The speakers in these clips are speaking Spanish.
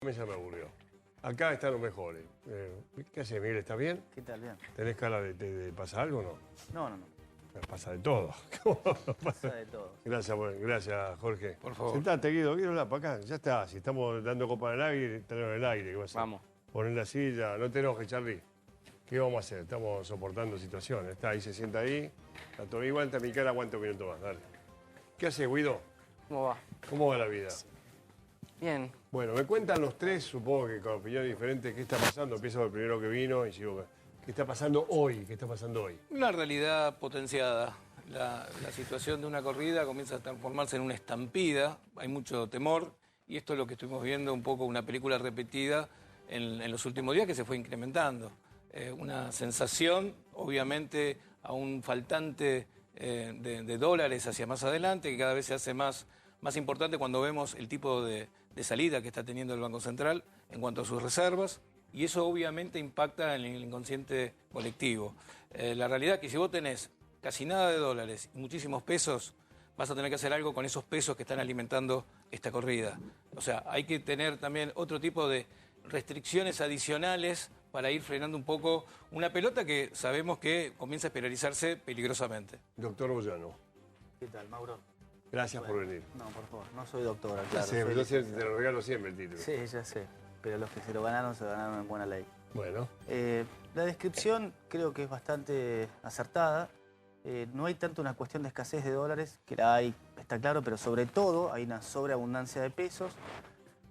mí ya me aburrió. Acá están los mejores. ¿Qué haces, Miguel? ¿Estás bien? ¿Qué tal? Bien. ¿Tenés cara de pasar algo o no? No. Pasa de todo. Pasa de todo. Gracias, Jorge. Por favor. Sentate, Guido, para acá. Ya está. Si estamos dando copa en el aire, tenemos en el aire. ¿Qué va a hacer? Vamos. Poner la silla. No te enojes, Charlie. ¿Qué vamos a hacer? Estamos soportando situaciones. Está ahí, se sienta ahí. Está todo igual, mi cara, aguanta un minuto más. Dale. ¿Qué haces, Guido? ¿Cómo va? ¿Cómo va la vida? Bien. Bueno, me cuentan los tres, supongo que con opiniones diferentes, qué está pasando. Empiezo por el primero que vino y sigo. ¿Qué está pasando hoy? ¿Qué está pasando hoy? Una realidad potenciada. La situación de una corrida comienza a transformarse en una estampida. Hay mucho temor y esto es lo que estuvimos viendo, un poco una película repetida en los últimos días que se fue incrementando. Una sensación, obviamente, aún faltante de dólares hacia más adelante, que cada vez se hace más importante cuando vemos el tipo de salida que está teniendo el Banco Central en cuanto a sus reservas, y eso obviamente impacta en el inconsciente colectivo. La realidad es que si vos tenés casi nada de dólares y muchísimos pesos, vas a tener que hacer algo con esos pesos que están alimentando esta corrida. O sea, hay que tener también otro tipo de restricciones adicionales para ir frenando un poco una pelota que sabemos que comienza a espiralizarse peligrosamente. Doctor Boyano, ¿Qué tal, Mauro? gracias por venir. No, por favor. No soy doctora, Ya claro. sé, soy yo te lo regalo siempre el título. Sí, ya sé. Pero los que se lo ganaron en buena ley. Bueno. La descripción creo que es bastante acertada. No hay tanto una cuestión de escasez de dólares, que la hay, está claro, pero sobre todo hay una sobreabundancia de pesos,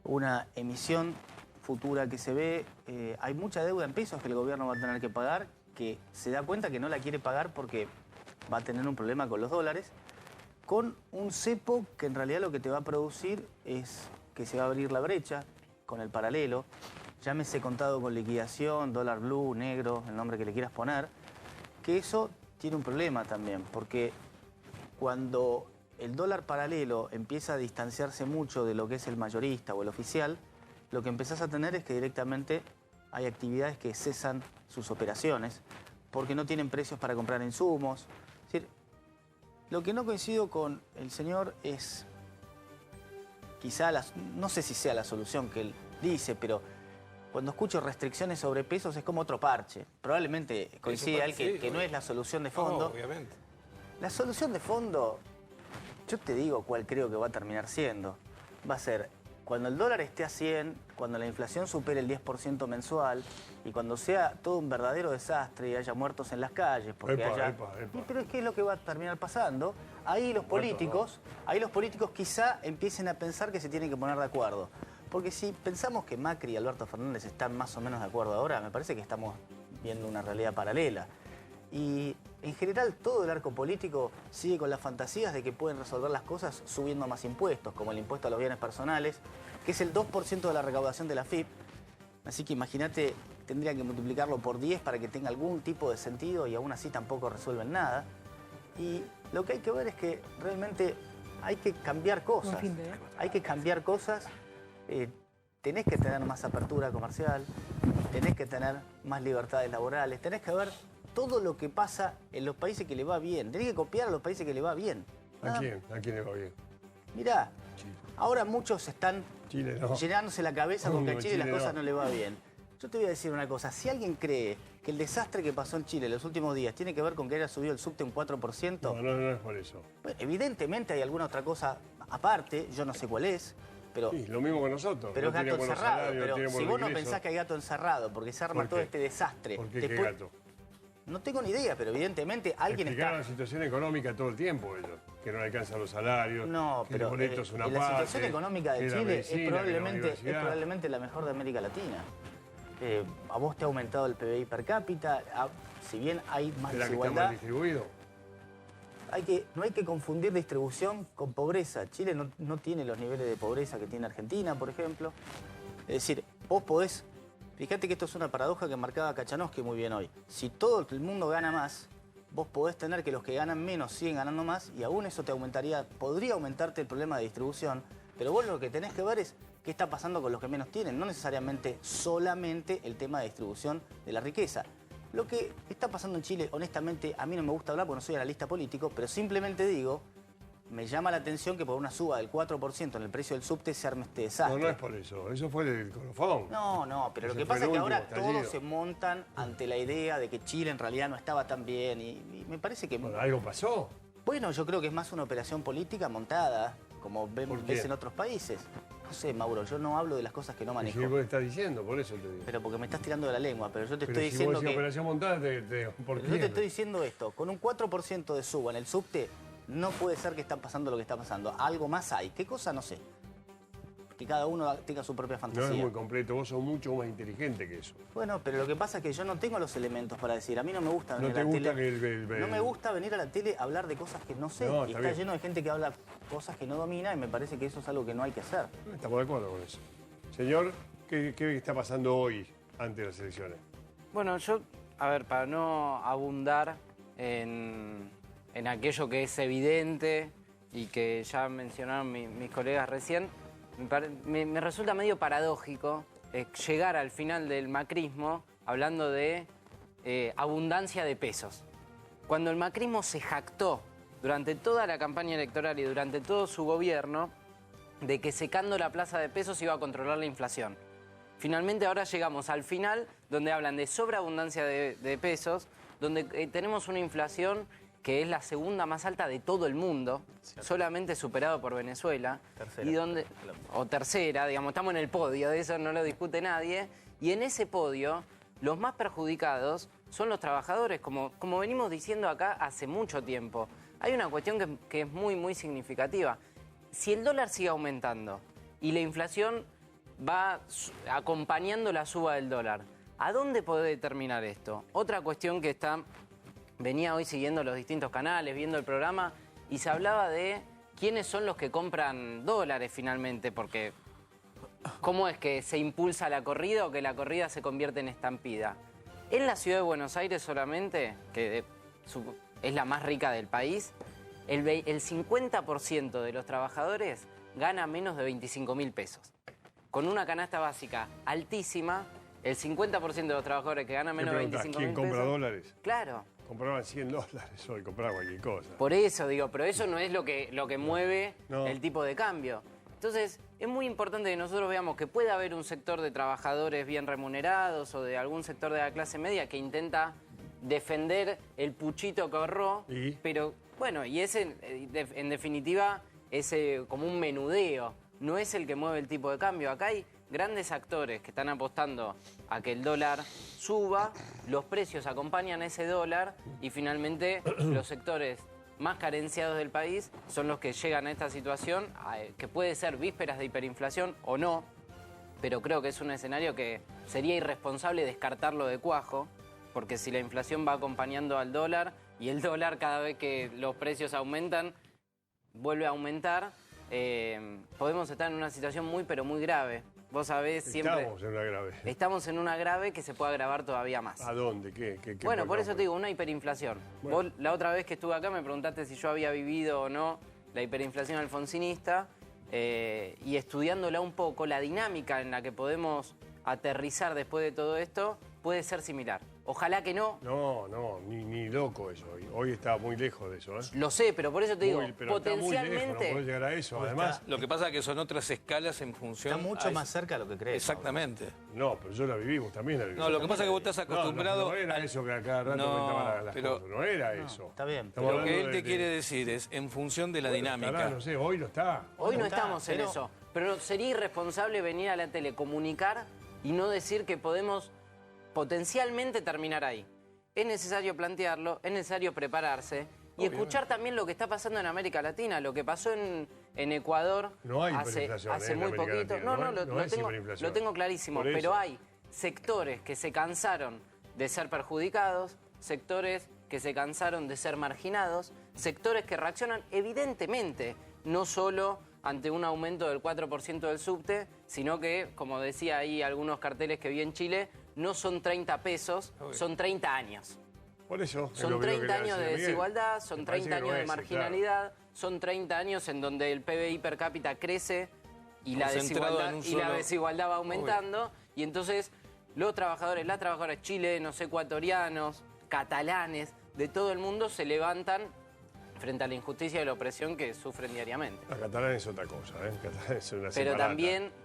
una emisión futura que se ve. Hay mucha deuda en pesos que el gobierno va a tener que pagar, que se da cuenta que no la quiere pagar porque va a tener un problema con los dólares, con un cepo que en realidad lo que te va a producir es que se va a abrir la brecha con el paralelo, llámese contado con liquidación, dólar blue, negro, el nombre que le quieras poner, que eso tiene un problema también, porque cuando el dólar paralelo empieza a distanciarse mucho de lo que es el mayorista o el oficial, lo que empezás a tener es que directamente hay actividades que cesan sus operaciones porque no tienen precios para comprar insumos. Es decir, lo que no coincido con el señor es quizá, no sé si sea la solución que él dice, pero cuando escucho restricciones sobre pesos es como otro parche. Probablemente coincida él que no es la solución de fondo. No, obviamente. La solución de fondo, yo te digo cuál creo que va a terminar siendo. Va a ser cuando el dólar esté a 100, cuando la inflación supere el 10% mensual y cuando sea todo un verdadero desastre y haya muertos en las calles. Porque Epa. Pero es que es lo que va a terminar pasando. Ahí los políticos quizá empiecen a pensar que se tienen que poner de acuerdo. Porque si pensamos que Macri y Alberto Fernández están más o menos de acuerdo ahora, me parece que estamos viendo una realidad paralela. Y en general todo el arco político sigue con las fantasías de que pueden resolver las cosas subiendo más impuestos, como el impuesto a los bienes personales, que es el 2% de la recaudación de la FIP. Así que imagínate, tendrían que multiplicarlo por 10 para que tenga algún tipo de sentido y aún así tampoco resuelven nada. Y lo que hay que ver es que realmente hay que cambiar cosas. Hay que cambiar cosas. Tenés que tener más apertura comercial, tenés que tener más libertades laborales, tenés que ver todo lo que pasa en los países que le va bien. Tenés que copiar a los países que le va bien. ¿A quién? ¿A quién le va bien? Mirá, ahora muchos están Chile no. llenándose la cabeza con que a No, Chile las Chile cosas no no le va bien. Yo te voy a decir una cosa, si alguien cree que el desastre que pasó en Chile en los últimos días tiene que ver con que haya subido el subte un 4%, No es por eso. bueno, evidentemente hay alguna otra cosa aparte, yo no sé cuál es, pero... Sí, lo mismo con nosotros. Pero es No gato tiene buenos encerrado, salarios, pero tiene si buenos vos no ingresos. pensás que hay gato encerrado, porque se arma ¿Por todo qué? este desastre... ¿Por qué? ¿Qué gato? No tengo ni idea, pero evidentemente alguien Explicaron está... la situación económica todo el tiempo ellos, que no le alcanzan los salarios, No, que pero el boleto es una la parte, situación económica de que la Chile medicina, que la es universidad. probablemente la mejor de América Latina. A vos te ha aumentado el PBI per cápita, si bien hay más ¿Será que está desigualdad... mal distribuido? No hay que confundir distribución con pobreza. Chile no tiene los niveles de pobreza que tiene Argentina, por ejemplo. Es decir, vos podés... Fíjate que esto es una paradoja que marcaba Kachanowski muy bien hoy. Si todo el mundo gana más, vos podés tener que los que ganan menos siguen ganando más y aún eso podría aumentarte el problema de distribución, pero vos lo que tenés que ver es qué está pasando con los que menos tienen, no necesariamente solamente el tema de distribución de la riqueza. Lo que está pasando en Chile, honestamente, a mí no me gusta hablar porque no soy analista político, pero simplemente digo me llama la atención que por una suba del 4% en el precio del subte se arme este desastre. No, no es por eso. Eso fue del colofón. No, pero lo Ese que fue pasa el es que último ahora estallido. todos se montan ante la idea de que Chile en realidad no estaba tan bien y me parece que... Bueno, ¿algo pasó? Bueno, yo creo que es más una operación política montada, como ¿Por ves qué? en otros países. No sé, Mauro, yo no hablo de las cosas que no ¿Y manejo. qué vos estás diciendo? Por eso te digo. Pero porque me estás tirando de la lengua, pero yo te Pero estoy si diciendo vos decís que... operación montada, ¿por Yo qué? te estoy diciendo esto, con un 4% de suba en el subte, no puede ser que está pasando lo que está pasando. Algo más hay. ¿Qué cosa? No sé. Que cada uno tenga su propia No fantasía. es muy completo. Vos sos mucho más inteligente que eso. Bueno, pero lo que pasa es que yo no tengo los elementos para decir. A mí no me gusta venir ¿No te a la gusta tele. que No me gusta venir a la tele a hablar de cosas que no sé. No, y está está bien. lleno de gente que habla cosas que no domina y me parece que eso es algo que no hay que hacer. Estamos de acuerdo con eso. Señor, ¿qué está pasando hoy antes de las elecciones? Bueno, yo, a ver, para no abundar en aquello que es evidente y que ya mencionaron mis colegas recién, me resulta medio paradójico llegar al final del macrismo hablando de abundancia de pesos. Cuando el macrismo se jactó durante toda la campaña electoral y durante todo su gobierno de que secando la plaza de pesos iba a controlar la inflación. Finalmente ahora llegamos al final donde hablan de sobreabundancia de pesos, donde tenemos una inflación que es la segunda más alta de todo el mundo, solamente superado por Venezuela. Tercera. Y donde, o tercera, digamos, estamos en el podio, de eso no lo discute nadie. Y en ese podio, los más perjudicados son los trabajadores, como venimos diciendo acá hace mucho tiempo. Hay una cuestión que es muy, muy significativa. Si el dólar sigue aumentando y la inflación va acompañando la suba del dólar, ¿a dónde puede terminar esto? Otra cuestión que venía hoy siguiendo los distintos canales, viendo el programa, y se hablaba de quiénes son los que compran dólares finalmente, porque ¿cómo es que se impulsa la corrida o que la corrida se convierte en estampida? En la ciudad de Buenos Aires solamente, que es la más rica del país, el 50% de los trabajadores gana menos de 25.000 pesos. Con una canasta básica altísima, el 50% de los trabajadores que ganan menos de 25.000 pesos... ¿Quién compra dólares? Claro. Compraban $100 hoy, compraban cualquier cosa. Por eso digo, pero eso no es lo que mueve No. el tipo de cambio. Entonces, es muy importante que nosotros veamos que puede haber un sector de trabajadores bien remunerados o de algún sector de la clase media que intenta defender el puchito que ahorró, ¿Y? pero bueno, y ese, en definitiva, es como un menudeo, no es el que mueve el tipo de cambio. Acá hay grandes actores que están apostando a que el dólar suba, los precios acompañan ese dólar y finalmente los sectores más carenciados del país son los que llegan a esta situación, que puede ser vísperas de hiperinflación o no, pero creo que es un escenario que sería irresponsable descartarlo de cuajo, porque si la inflación va acompañando al dólar y el dólar cada vez que los precios aumentan, vuelve a aumentar, podemos estar en una situación muy pero muy grave. Vos sabés siempre... Estamos en una grave. Estamos en una grave que se puede agravar todavía más. ¿A dónde? ¿Qué Bueno, por eso pasa? te digo, una hiperinflación. Bueno. Vos la otra vez que estuve acá me preguntaste si yo había vivido o no la hiperinflación alfonsinista y estudiándola un poco, la dinámica en la que podemos aterrizar después de todo esto puede ser similar. Ojalá que no. No, ni loco eso. Hoy está muy lejos de eso, ¿eh? Lo sé, pero por eso te digo, Pero está muy lejos, potencialmente... no podés llegar a eso. Además, Lo que pasa es que son otras escalas en función... Está mucho a más cerca de lo que crees. Exactamente. no, pero yo la viví, vos también la viví. No, lo que pasa es que vos estás acostumbrado... No era eso que a cada rato No, aumentaban las pero- cosas. No era eso. está bien, Estamos Lo que hablando él te de- quiere decir es, en función de la Bueno, dinámica... estará, no sé, hoy no está. Hoy no Está, estamos en pero- eso, pero sería irresponsable venir a la tele, comunicar y no decir que podemos potencialmente terminar ahí. Es necesario plantearlo, es necesario prepararse y escuchar también lo que está pasando en América Latina, lo que pasó en Ecuador No hay hace hiperinflación, en muy América poquito. Latina, no es hiperinflación. Lo tengo clarísimo, Por eso. pero hay sectores que se cansaron de ser perjudicados, sectores que se cansaron de ser marginados, sectores que reaccionan evidentemente, no solo ante un aumento del 4% del subte, sino que, como decía ahí algunos carteles que vi en Chile, no son 30 pesos, son 30 años. Por eso. es Son lo que 30 quería años de decir, Miguel. desigualdad, son Me parece 30 que no años de es, marginalidad, son 30 años en donde el PBI per cápita crece y la Concentrado desigualdad, en un y la solo- desigualdad va aumentando. Y entonces los trabajadores, las trabajadoras chilenos, ecuatorianos, catalanes, de todo el mundo se levantan frente a la injusticia y la opresión que sufren diariamente. La catalana es otra cosa, ¿eh? Catalana es una Pero separata.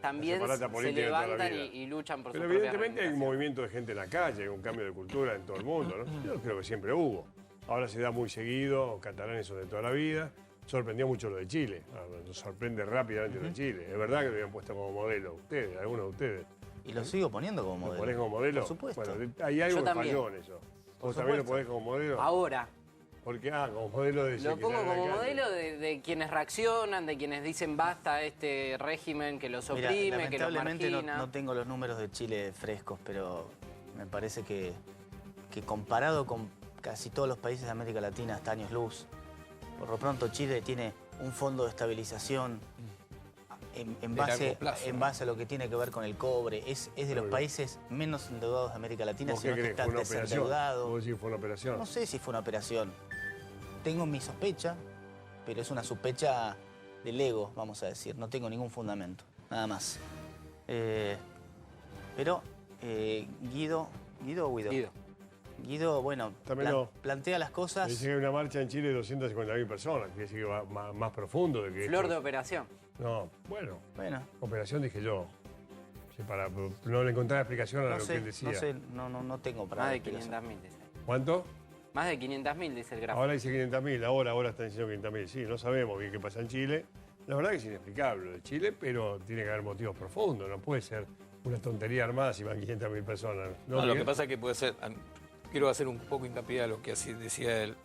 también Separata se política de toda la levantan vida. y luchan por Pero su propia evidentemente hay un reivindicación. movimiento de gente en la calle, hay un cambio de cultura en todo el mundo, ¿no? Yo creo que siempre hubo. Ahora se da muy seguido, catalanes son de toda la vida. Sorprendió mucho lo de Chile. Nos sorprende rápidamente lo de Chile. Es verdad que lo habían puesto como modelo ustedes, algunos de ustedes. Y lo sigo poniendo como ¿Lo modelo. ponés como modelo? Por supuesto. Bueno, hay algo Yo que también. falló en eso. ¿Vos también lo ponés como modelo? Ahora, Porque, como modelo de... lo que pongo sale a la como calle. modelo de quienes reaccionan, de quienes dicen basta a este régimen que los Mira, oprime, que los lamentablemente margina. no tengo los números de Chile frescos, pero me parece que comparado con casi todos los países de América Latina hasta años luz, por lo pronto Chile tiene un fondo de estabilización en De largo base, plazo, en ¿no? base a lo que tiene que ver con el cobre. Es de los países menos endeudados de América Latina, ¿Vos qué sino que crees? está ¿Fue una operación? desendeudado. ¿Vos decís fue una operación? No sé si fue una operación. Tengo mi sospecha, pero es una sospecha del ego, vamos a decir. No tengo ningún fundamento, nada más. Guido o Guido. Guido. Guido, bueno, También no. plantea las cosas. Dice que hay una marcha en Chile de 250.000 personas, quiere decir que va más profundo de que... Flor esto. de operación. No, bueno, Bueno, operación dije yo. Sí, no le encontraba explicación a no lo que sé, él decía. no sé, no tengo para Más de explicación. 500.000, dice. ¿Cuánto? Más de 500.000, dice el gráfico. Ahora dice 500.000, ahora están diciendo 500.000. Sí, no sabemos bien qué pasa en Chile. La verdad que es inexplicable lo de Chile, pero tiene que haber motivos profundos. No puede ser una tontería armada si van 500.000 personas. No, lo Miguel? que pasa es que puede ser, quiero hacer un poco hincapié a lo que así decía él,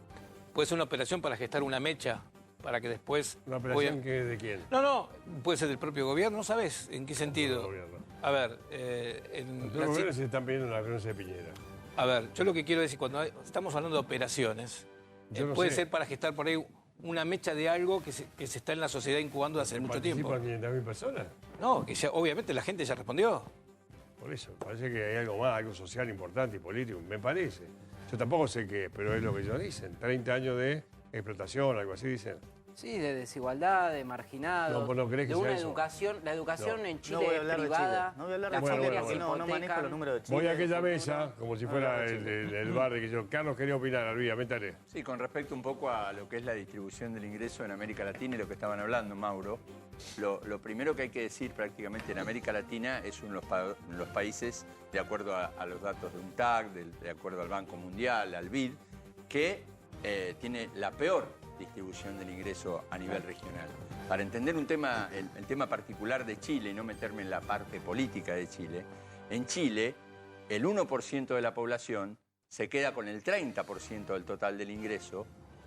puede ser una operación para gestar una mecha, para que después... ¿Una operación de quién? No, puede ser del propio gobierno, ¿no sabes en qué sentido? Gobierno. A ver, Los gobiernos se están pidiendo la renuncia de Piñera. a ver, yo lo que quiero decir, cuando estamos hablando de operaciones, Yo no puede sé. ser para gestar por ahí una mecha de algo que se está en la sociedad incubando hace mucho tiempo. ¿Participan 500.000 personas? No, que ya, obviamente la gente ya respondió. Por eso, parece que hay algo más, algo social importante y político, me parece. Yo tampoco sé qué, pero es lo que ellos dicen. 30 años de explotación, algo así dicen. Sí, de desigualdad, de marginados, No, vos no creés que de sea una eso. educación, la educación No. en No Chile voy a es hablar de privada, Chile. No voy a hablar de las Bueno, Chile bueno, porque bueno. no manejo hipotecan. los números de Chile. Voy a aquella no, mesa, como si fuera el bar de que yo. Carlos quería opinar, Alvía, métale. Sí, con respecto un poco a lo que es la distribución del ingreso en América Latina y lo que estaban hablando, Mauro, lo primero que hay que decir prácticamente en América Latina es uno de los países, de acuerdo a los datos de UNTAC, de acuerdo al Banco Mundial, al BID, que tiene la peor distribución del ingreso a nivel regional. Para entender un tema, el tema particular de Chile y no meterme en la parte política de Chile, en Chile el 1% de la población se queda con el 30% del total del ingreso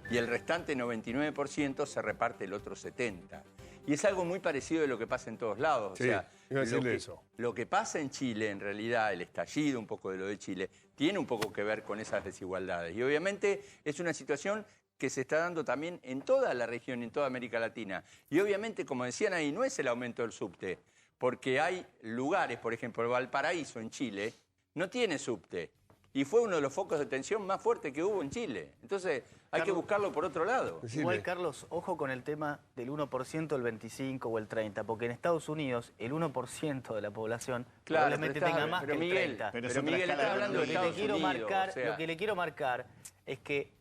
y el restante 99% se reparte el otro 70%. Y es algo muy parecido de lo que pasa en todos lados. Sí, o sea, iba a decirle eso. lo que pasa en Chile, en realidad, el estallido un poco de lo de Chile, tiene un poco que ver con esas desigualdades. Y obviamente es una situación que se está dando también en toda la región, en toda América Latina. Y obviamente, como decían ahí, no es el aumento del subte, porque hay lugares, por ejemplo, Valparaíso en Chile, no tiene subte. Y fue uno de los focos de tensión más fuertes que hubo en Chile. Entonces, hay que buscarlo por otro lado. Decile. Igual, Carlos, ojo con el tema del 1%, el 25% o el 30%, porque en Estados Unidos el 1% de la población Claro, probablemente pero tenga más que el 30%. Pero Miguel está hablando de Estados Unidos. O sea, Lo que le quiero marcar es que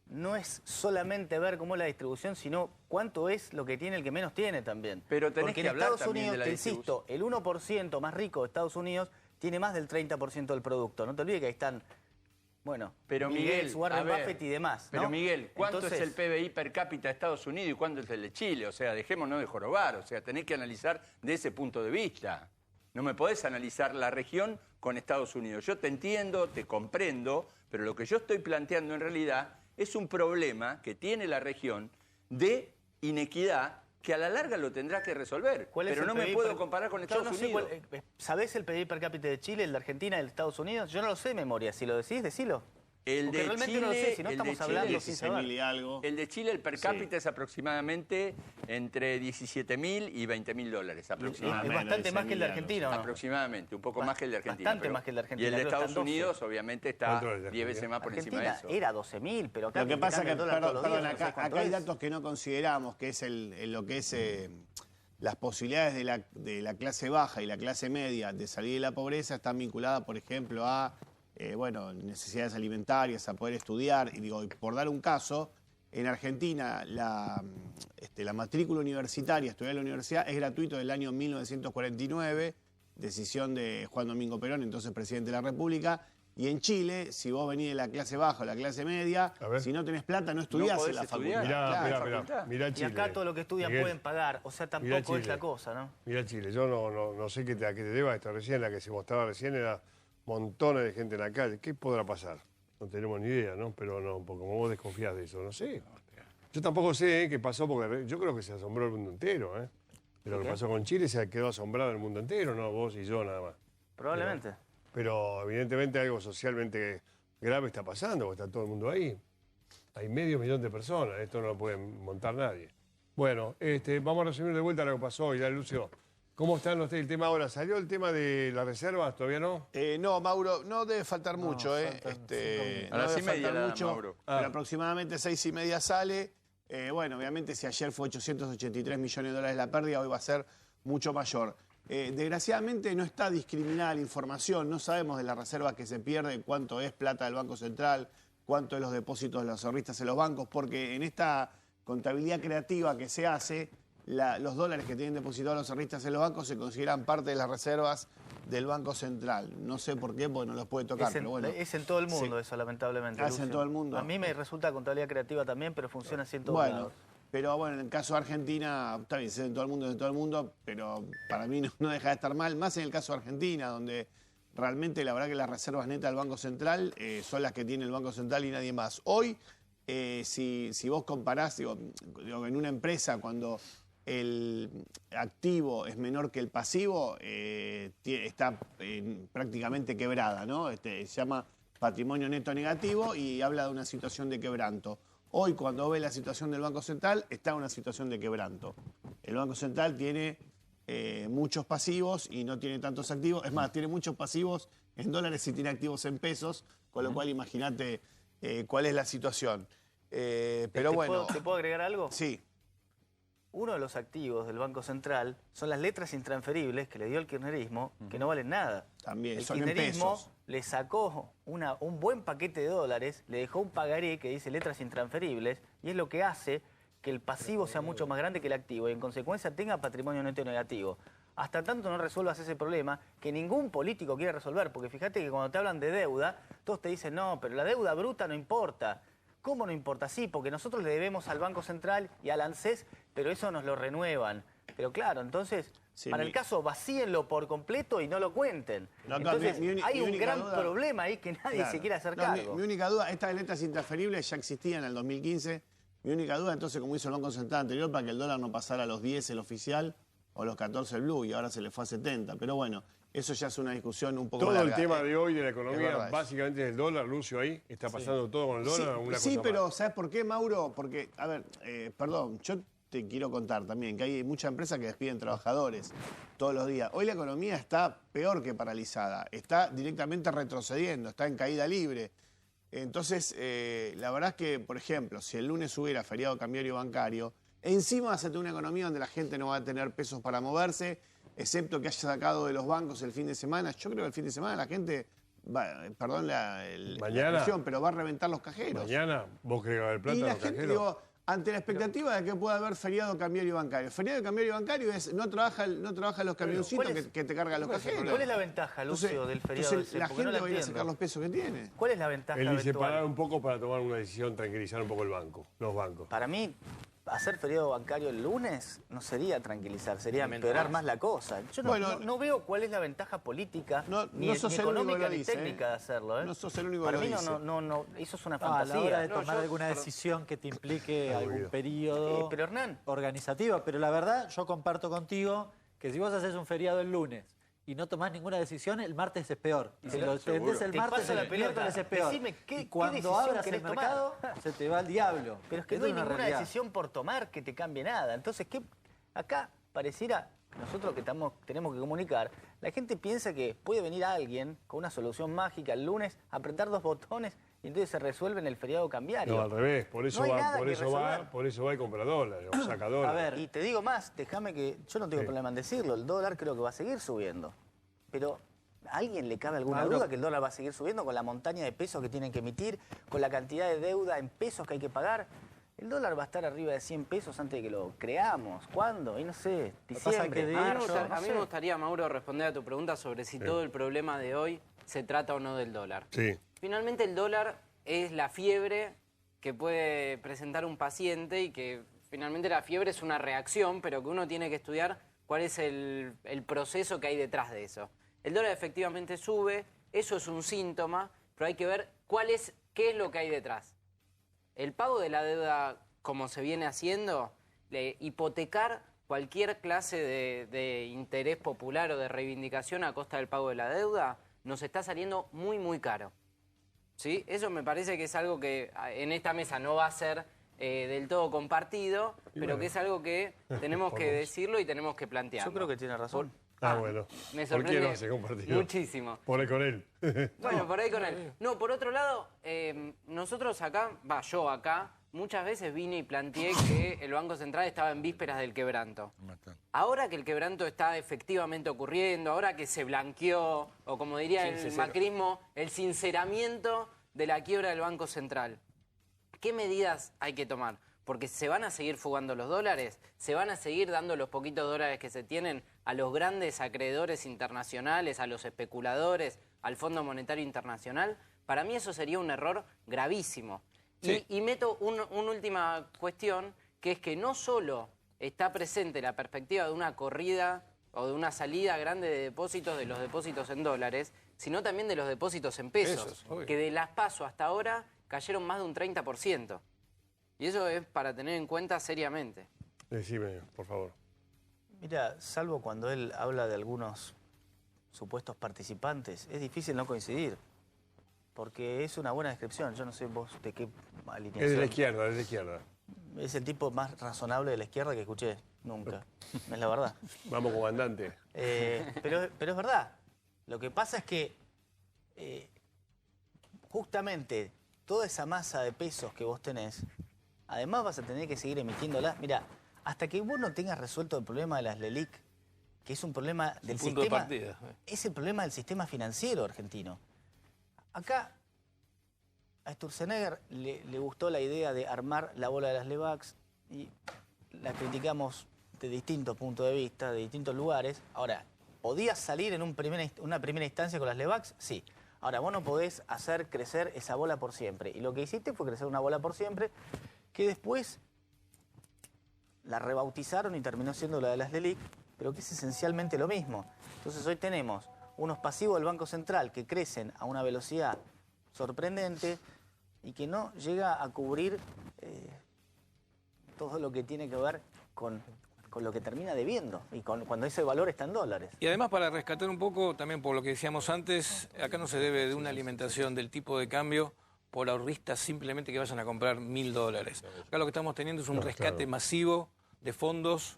no es solamente ver cómo es la distribución, sino cuánto es lo que tiene el que menos tiene también. Pero tenés Porque que en hablar Estados también Unidos, de la te insisto, el 1% más rico de Estados Unidos tiene más del 30% del producto. No te olvides que ahí están, bueno, Pero Bill Miguel, Gates, Warren a ver, Buffett y demás, ¿no? Pero Miguel, ¿cuánto Entonces, es el PBI per cápita de Estados Unidos y cuánto es el de Chile? O sea, dejémonos de jorobar, o sea, tenés que analizar de ese punto de vista. No me podés analizar la región con Estados Unidos. Yo te entiendo, te comprendo, pero lo que yo estoy planteando en realidad es un problema que tiene la región de inequidad que a la larga lo tendrá que resolver. ¿Cuál es Pero el no me PBI puedo per- comparar con Yo Estados no sé Unidos. ¿Sabés el PBI per cápita de Chile, el de Argentina, el de Estados Unidos? Yo no lo sé de memoria. Si lo decís, decilo. El Porque de realmente Chile, no lo sé, si no el de estamos Chile, hablando sin 16.000 saber. y algo. El de Chile, el per Sí. cápita es aproximadamente entre 17.000 y 20.000 Es aproximadamente. bastante más que el de Argentina, ¿o no? Aproximadamente, un poco más que el de Argentina. Bastante pero- más que el de Argentina, Y el de creo que Estados están 12. Unidos, obviamente, está ¿Cuánto es de 10 veces Argentina? más por encima de Argentina eso. era 12.000, pero acá Lo que pasa cambia que, el dólar todos los perdón, días, no sé acá cuánto hay es. datos que no consideramos, que es lo que es las posibilidades de la clase baja y la clase media de salir de la pobreza están vinculadas, por ejemplo, a necesidades alimentarias, a poder estudiar. Y digo, por dar un caso, En Argentina, la matrícula universitaria, estudiar en la universidad, es gratuito del año 1949, decisión de Juan Domingo Perón, entonces presidente de la República. Y en Chile, si vos venís de la clase baja o la clase media, si no tenés plata, no estudiás podés en la estudiar. facultad. Mirá Y Chile. acá todo lo que estudian Miguel, pueden pagar, o sea, mirá tampoco es Chile. la cosa, ¿no? Mirá Chile, yo no sé a qué te deba esto recién, la que se mostraba recién era montones de gente en la calle. ¿Qué podrá pasar? No tenemos ni idea, ¿no? Pero no, porque como vos desconfías de eso, no sé. Yo tampoco sé qué pasó, porque yo creo que se asombró el mundo entero, ¿eh? De lo que pasó con Chile se quedó asombrado el mundo entero, no vos y yo nada más. Probablemente. Pero evidentemente algo socialmente grave está pasando, porque está todo el mundo ahí. Hay medio millón de personas, esto no lo puede montar nadie. Bueno, vamos a resumir de vuelta lo que pasó hoy, ¿ya, Lucio? ¿Cómo están ustedes? El tema ahora, ¿salió el tema de las reservas? ¿Todavía no? No, Mauro, no debe faltar mucho, ¿eh? A las 6:30 faltar mucho, Mauro. pero aproximadamente 6:30 sale. Bueno, obviamente si ayer fue 883 millones de dólares la pérdida, hoy va a ser mucho mayor. Desgraciadamente no está discriminada la información, no sabemos de la reserva que se pierde, cuánto es plata del Banco Central, cuánto es los depósitos de los ahorristas en los bancos, porque en esta contabilidad creativa que se hace, los dólares que tienen depositados los ahorristas en los bancos se consideran parte de las reservas del Banco Central. No sé por qué, porque no los puede tocar, pero bueno. Es en todo el mundo eso, lamentablemente. Es en todo el mundo. A mí me resulta contabilidad creativa también, pero funciona así en todos Bueno, lados. pero bueno, en el caso de Argentina, está bien, es en todo el mundo, pero para mí no deja de estar mal, más en el caso de Argentina, donde realmente la verdad que las reservas netas del Banco Central son las que tiene el Banco Central y nadie más. Hoy, si vos comparás, digo, en una empresa, cuando el activo es menor que el pasivo, está prácticamente quebrada, ¿no? Se llama patrimonio neto negativo y habla de una situación de quebranto. Hoy, cuando ve la situación del Banco Central, está en una situación de quebranto. El Banco Central tiene muchos pasivos y no tiene tantos activos. Es más, tiene muchos pasivos en dólares y tiene activos en pesos, con lo cual imagínate cuál es la situación. Pero bueno... ¿Te puedo agregar algo? Sí. Uno de los activos del Banco Central son las letras intransferibles que le dio el kirchnerismo, que no valen nada. También, el son en kirchnerismo pesos. le sacó un buen paquete de dólares, le dejó un pagaré que dice letras intransferibles, y es lo que hace que el pasivo sea mucho más grande que el activo, y en consecuencia tenga patrimonio neto negativo. Hasta tanto no resuelvas ese problema, que ningún político quiere resolver, porque fíjate que cuando te hablan de deuda, todos te dicen, no, pero la deuda bruta no importa. ¿Cómo no importa? Sí, porque nosotros le debemos al Banco Central y al ANSES, pero eso nos lo renuevan. Pero claro, entonces, para el caso, vacíenlo por completo y no lo cuenten. No, entonces, hay mi un única gran duda- problema ahí que nadie se quiere hacer cargo. Mi única duda, estas letras intransferibles ya existían en el 2015. Mi única duda, entonces, como hizo el Banco Central anterior, para que el dólar no pasara a los 10 el oficial o los 14 el blue, y ahora se le fue a 70. Pero bueno, eso ya es una discusión un poco Todo larga. el tema de hoy de la es economía verdad eso. básicamente es el dólar, Lucio, ahí. Está pasando todo con el dólar. Una Sí, cosa pero más. ¿sabes por qué, Mauro? Porque, a ver, perdón, yo te quiero contar también que hay muchas empresas que despiden trabajadores todos los días. Hoy la economía está peor que paralizada, está directamente retrocediendo, está en caída libre. Entonces, la verdad es que, por ejemplo, si el lunes hubiera feriado cambiario bancario, encima vas a tener una economía donde la gente no va a tener pesos para moverse, excepto que haya sacado de los bancos el fin de semana. Yo creo que el fin de semana la gente, perdón la expresión, pero va a reventar los cajeros. Mañana, ¿vos crees que va a haber plata Y en la los gente, cajeros? digo, ante la expectativa de que pueda haber feriado cambiario bancario. Feriado cambiario bancario es no trabajan los camioncitos ¿cuál es- que te cargan los cajeros. ¿Cuál es la ventaja, Lucio, del feriado entonces ese? la Porque no gente la va a ir a entiendo. sacar los pesos que tiene. ¿Cuál es la ventaja Él dice eventual? parar un poco para tomar una decisión, tranquilizar un poco el banco, los bancos. Para mí, hacer feriado bancario el lunes no sería tranquilizar, sería empeorar más la cosa. Yo Bueno, no veo cuál es la ventaja política, No ni sos el único económica, que lo ni dice, técnica de hacerlo. No sos el único Para que mí lo dice. no, eso es una A la hora de fantasía. tomar alguna decisión que te implique algún Aburrido. periodo Pero Hernán, organizativo. Pero la verdad, yo comparto contigo que si vos haces un feriado el lunes y no tomás ninguna decisión, el martes es peor. Y si lo extendés el Te martes, paso la el pelota. miércoles es peor. Decime, ¿qué y cuando decisión abras el querés tomar? mercado, se te va al diablo. pero es que Esto no hay una ninguna realidad. decisión por tomar que te cambie nada. Entonces, acá pareciera, nosotros que tenemos que comunicar, la gente piensa que puede venir alguien con una solución mágica el lunes, apretar dos botones y entonces se resuelve en el feriado cambiario. No, al revés, por eso No hay va, nada por que eso va, resolver. por eso va y compra dólares, o saca dólares. A ver, Y te digo más, déjame que yo no tengo Sí. problema en decirlo, el dólar creo que va a seguir subiendo. Pero ¿a alguien le cabe alguna Mauro. duda que el dólar va a seguir subiendo con la montaña de pesos que tienen que emitir, con la cantidad de deuda en pesos que hay que pagar? El dólar va a estar arriba de 100 pesos antes de que lo creamos. ¿Cuándo? Y no sé, pasa diciembre. que A mí me gustaría, Mauro, responder a tu pregunta sobre si todo el problema de hoy se trata o no del dólar. Sí. Finalmente el dólar es la fiebre que puede presentar un paciente y que finalmente la fiebre es una reacción, pero que uno tiene que estudiar cuál es el proceso que hay detrás de eso. El dólar efectivamente sube, eso es un síntoma, pero hay que ver qué es lo que hay detrás. El pago de la deuda, como se viene haciendo, hipotecar cualquier clase de interés popular o de reivindicación a costa del pago de la deuda, nos está saliendo muy, muy caro. ¿Sí? Eso me parece que es algo que en esta mesa no va a ser del todo compartido, pero que es algo que tenemos que decirlo y tenemos que plantear. Yo creo que tiene razón. Bueno. Me ¿Por qué sorprende no hace compartido? muchísimo. Por ahí con él. Bueno, por ahí con él. No, por otro lado, nosotros acá, yo acá, muchas veces vine y planteé que el Banco Central estaba en vísperas del quebranto. Ahora que el quebranto está efectivamente ocurriendo, ahora que se blanqueó, o como diría el macrismo, el sinceramiento de la quiebra del Banco Central, ¿qué medidas hay que tomar? Porque se van a seguir fugando los dólares, se van a seguir dando los poquitos dólares que se tienen a los grandes acreedores internacionales, a los especuladores, al Fondo Monetario Internacional. Para mí eso sería un error gravísimo. Sí. Y meto una última cuestión, que es que no solo está presente la perspectiva de una corrida o de una salida grande de depósitos, de los depósitos en dólares, sino también de los depósitos en pesos, obvio. que de las PASO hasta ahora cayeron más de un 30%. Y eso es para tener en cuenta seriamente. Decime, por favor. Mira, salvo cuando él habla de algunos supuestos participantes, es difícil no coincidir. Porque es una buena descripción. Yo no sé vos de qué alineación. Es de la izquierda, es de la izquierda. Es el tipo más razonable de la izquierda que escuché nunca. Es la verdad. Vamos, comandante. Pero es verdad. Lo que pasa es que justamente toda esa masa de pesos que vos tenés, además vas a tener que seguir emitiéndola. Mira, hasta que vos no tengas resuelto el problema de las LELIC, que es un problema del punto de sistema, partida. es el problema del sistema financiero argentino. Acá a Sturzenegger le gustó la idea de armar la bola de las LEVAX y la criticamos de distintos puntos de vista, de distintos lugares. Ahora, ¿podías salir en una primera instancia con las LEVAX? Sí. Ahora, vos no podés hacer crecer esa bola por siempre. Y lo que hiciste fue crecer una bola por siempre que después la rebautizaron y terminó siendo la de las LELIC, pero que es esencialmente lo mismo. Entonces hoy tenemos unos pasivos del Banco Central que crecen a una velocidad sorprendente y que no llega a cubrir todo lo que tiene que ver con lo que termina debiendo y cuando ese valor está en dólares. Y además, para rescatar un poco, también por lo que decíamos antes, acá no se debe de una alimentación del tipo de cambio por ahorristas simplemente que vayan a comprar $1000. Acá lo que estamos teniendo es un rescate masivo de fondos,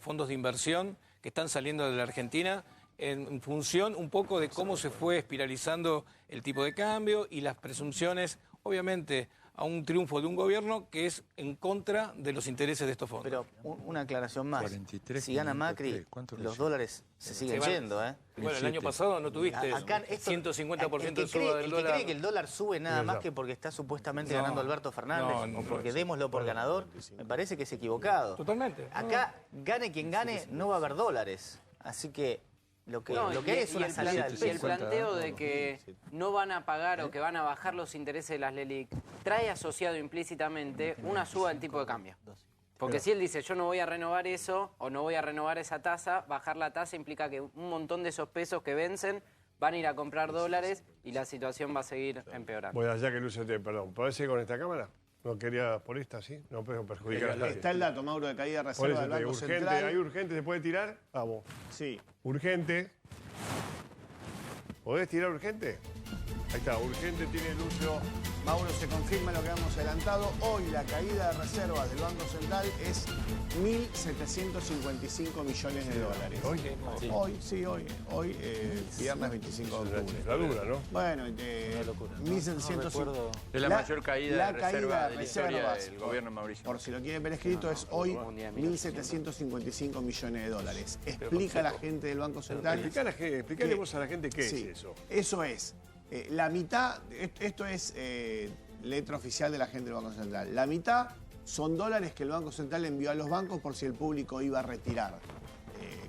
fondos de inversión que están saliendo de la Argentina en función un poco de cómo se fue espiralizando el tipo de cambio y las presunciones, obviamente, a un triunfo de un gobierno que es en contra de los intereses de estos fondos. Pero una aclaración más. 43, Si gana Macri, los dólares se siguen yendo, Bueno, el año pasado no tuviste Acá 150% de suba suba del el que dólar. cree que el dólar sube nada más que porque está supuestamente ganando Alberto Fernández o porque démoslo por ganador, me parece que es equivocado. Totalmente. Acá, gane quien gane, no va a haber dólares. Así que lo que hay es una salida del Y el peso. planteo de que no van a pagar o que van a bajar los intereses de las LELIC trae asociado implícitamente una suba del tipo de cambio. Porque si él dice, yo no voy a renovar eso o no voy a renovar esa tasa, bajar la tasa implica que un montón de esos pesos que vencen van a ir a comprar dólares y la situación va a seguir empeorando. Bueno, ya que luce usted, perdón, ¿podés seguir con esta cámara? ¿No quería por esta, sí? No puedo perjudicar a nadie. Está el dato, Mauro, de caída de Por reserva eso del te digo, Banco urgente, Central. ¿hay urgente? ¿Se puede tirar? Vamos. Sí. Urgente. ¿Podés tirar urgente? Ahí está, urgente tiene Lucio. Mauro, se confirma lo que hemos adelantado. Hoy la caída de reservas del Banco Central es 1.755 millones de dólares. ¿Hoy? Hoy, viernes 25 de octubre. La dura, ¿no? Bueno, locura. 1.750. Es la mayor caída de reserva de la historia reservas, del gobierno de Mauricio. Por si lo quieren ver escrito, es hoy 1.755 millones de dólares. Explica la gente del Banco Central. Explicale vos a la gente qué Sí, es eso. Eso es. La mitad, esto es letra oficial de la gente del Banco Central. La mitad son dólares que el Banco Central envió a los bancos por si el público iba a retirar.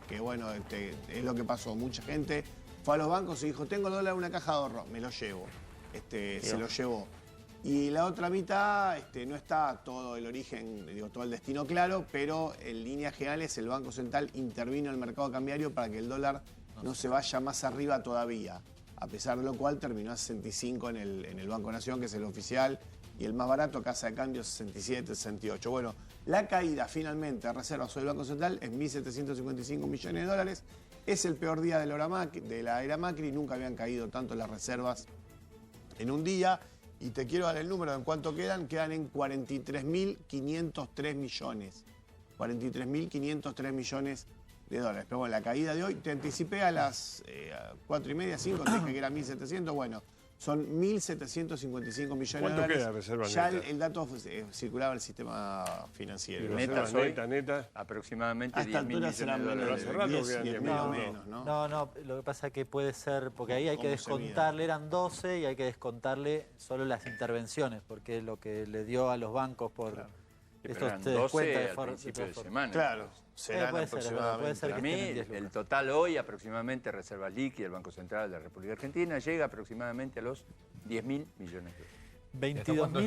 Que bueno, es lo que pasó. Mucha gente fue a los bancos y dijo, tengo dólar en una caja de ahorro, me lo llevo. Se lo llevó. Y la otra mitad, no está todo el origen, todo el destino claro, pero en líneas generales el Banco Central intervino en el mercado cambiario para que el dólar no se vaya más arriba todavía. A pesar de lo cual terminó a 65 en el Banco Nación, que es el oficial, y el más barato, casa de cambio, 67, 68. Bueno, la caída finalmente de reservas del Banco Central es 1.755 millones de dólares. Es el peor día de la era Macri, nunca habían caído tanto las reservas en un día. Y te quiero dar el número de en cuánto quedan en 43.503 millones. 43.503 millones de dólares. Pero bueno, la caída de hoy, te anticipé a las 4:30, 5, te dije que era 1.700, bueno, son 1.755 millones de dólares. ¿Cuánto queda de reserva ya neta? el dato circulaba en el sistema financiero. Netas Neta, hoy, neta. aproximadamente A esta 10.000 altura millones de serán dólares. Hace rato 10, quedan 10.000 10.000 o o menos, ¿no? No, lo que pasa es que puede ser, porque ahí hay que ¿Cómo se mide? descontarle, eran 12 y hay que descontarle solo las intervenciones, porque es lo que le dio a los bancos por Pero eran te 12 descuenta de al forma- principio de de forma. semana. Claro, serán puede ser, aproximadamente. puede ser Para que mí, estén en 10 lucas. el total hoy, aproximadamente, reservas líquidas del Banco Central de la República Argentina, llega aproximadamente a los 10.000 millones de dólares.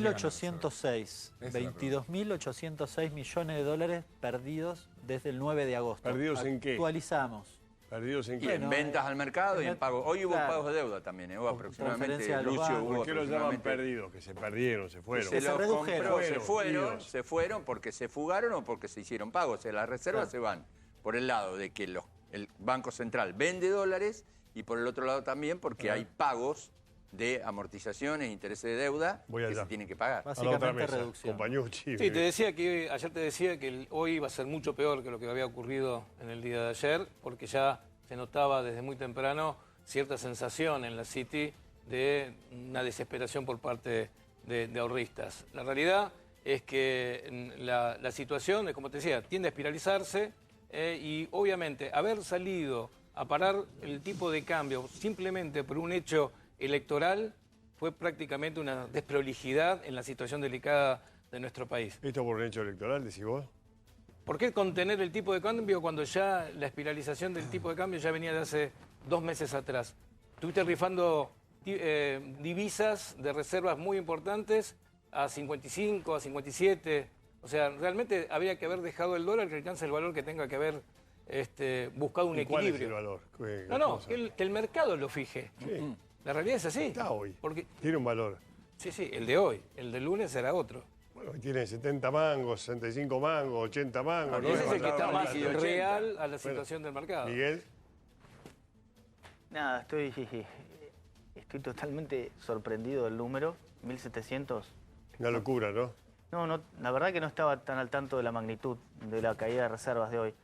22.806. Esa es la 22.806 millones de dólares perdidos desde el 9 de agosto. ¿Perdidos en qué? Actualizamos. ¿Perdidos en Y qué? Bueno, en ventas al mercado y en pagos. Hoy hubo claro. pagos de deuda también, hubo aproximadamente, transferencia a los Lucio, bancos. hubo ¿Por qué los llaman aproximadamente... perdidos? Que se perdieron, se fueron. Se Se los redujeron. compró, Fueron, se fueron porque se fugaron o porque se hicieron pagos. O sea, las reservas Claro. se van por el lado de que el Banco Central vende dólares y por el otro lado también porque hay pagos de amortizaciones, intereses de deuda Voy que allá. se tienen que pagar. A la otra Básicamente mesa, reducción. Compañucci. Sí, te decía que ayer te decía que hoy iba a ser mucho peor que lo que había ocurrido en el día de ayer, porque ya se notaba desde muy temprano cierta sensación en la City de una desesperación por parte de ahorristas. La realidad es que la situación, como te decía, tiende a espiralizarse y obviamente haber salido a parar el tipo de cambio simplemente por un hecho electoral fue prácticamente una desprolijidad en la situación delicada de nuestro país. ¿Esto por un hecho electoral, decís vos? ¿Por qué contener el tipo de cambio cuando ya la espiralización del tipo de cambio ya venía de hace 2 meses atrás? Estuviste rifando divisas de reservas muy importantes a 55, a 57. O sea, realmente habría que haber dejado el dólar que alcance el valor que tenga que haber buscado un ¿Y cuál es el equilibrio. valor? No, que el mercado lo fije. Sí. La realidad es así. Está hoy. Porque, Tiene un valor. sí, el de hoy. El del lunes será otro. Bueno, tiene 70 mangos, 65 mangos, 80 mangos. Ese es el que está valor más líquido 80. real a la situación del mercado. Miguel, Nada, estoy totalmente sorprendido del número, 1.700. una locura, ¿no? No, la verdad que no estaba tan al tanto de la magnitud de la caída de reservas de hoy.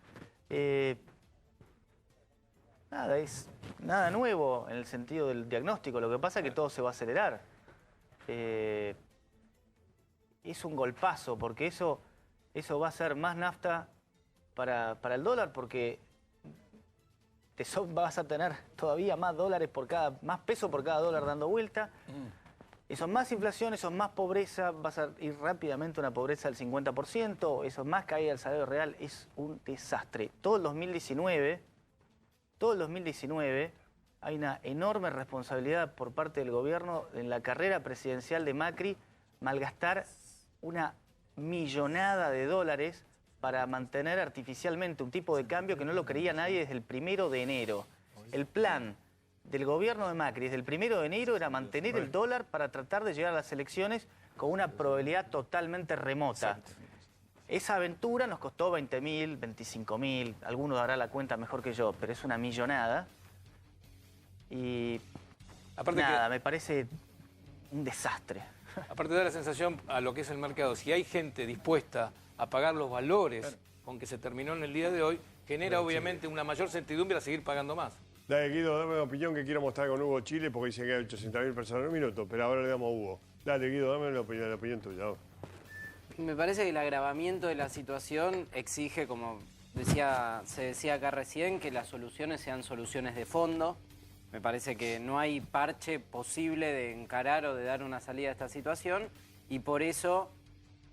Nada, es nada nuevo en el sentido del diagnóstico. Lo que pasa es que todo se va a acelerar. Es un golpazo, porque eso va a ser más nafta para el dólar, porque vas a tener todavía más dólares más peso por cada dólar dando vuelta. Eso es más inflación, eso es más pobreza, vas a ir rápidamente a una pobreza del 50%, eso es más caída del salario real, es un desastre. Todo el 2019 hay una enorme responsabilidad por parte del gobierno en la carrera presidencial de Macri, malgastar una millonada de dólares para mantener artificialmente un tipo de cambio que no lo creía nadie desde el 1 de enero. El plan del gobierno de Macri desde el 1 de enero era mantener el dólar para tratar de llegar a las elecciones con una probabilidad totalmente remota. Esa aventura nos costó 20.000, 25.000, alguno dará la cuenta mejor que yo, pero es una millonada. Y Aparte nada, me parece un desastre. Aparte da la sensación a lo que es el mercado, si hay gente dispuesta a pagar los valores con que se terminó en el día de hoy, genera obviamente una mayor certidumbre a seguir pagando más. Dale, Guido, dame una opinión que quiero mostrar con Hugo Chile, porque dice que hay 800.000 personas en un minuto, pero ahora le damos a Hugo. Dale, Guido, dame la opinión tuya. Vamos. Me parece que el agravamiento de la situación exige, como se decía acá recién, que las soluciones sean soluciones de fondo. Me parece que no hay parche posible de encarar o de dar una salida a esta situación y por eso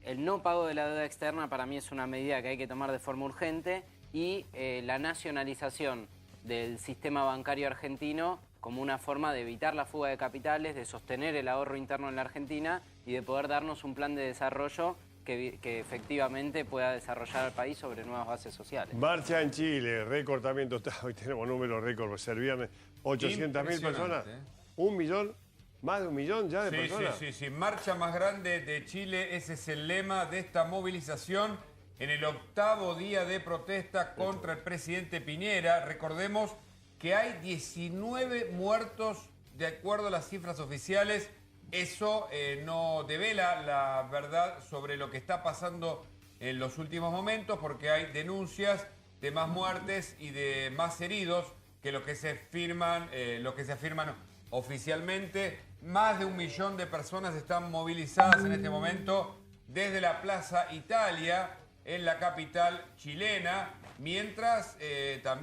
el no pago de la deuda externa para mí es una medida que hay que tomar de forma urgente y la nacionalización del sistema bancario argentino como una forma de evitar la fuga de capitales, de sostener el ahorro interno en la Argentina y de poder darnos un plan de desarrollo que efectivamente pueda desarrollar al país sobre nuevas bases sociales. Marcha en Chile, récord también total. Hoy tenemos números récord por ser viernes. 800.000 personas. 1 millón, más de 1 millón ya de personas. Sí. Marcha más grande de Chile. Ese es el lema de esta movilización en el 8º día de protesta contra el presidente Piñera. Recordemos que hay 19 muertos de acuerdo a las cifras oficiales. Eso no devela la verdad sobre lo que está pasando en los últimos momentos, porque hay denuncias de más muertes y de más heridos que lo que se afirman oficialmente. Más de 1 millón de personas están movilizadas en este momento desde la Plaza Italia en la capital chilena, mientras también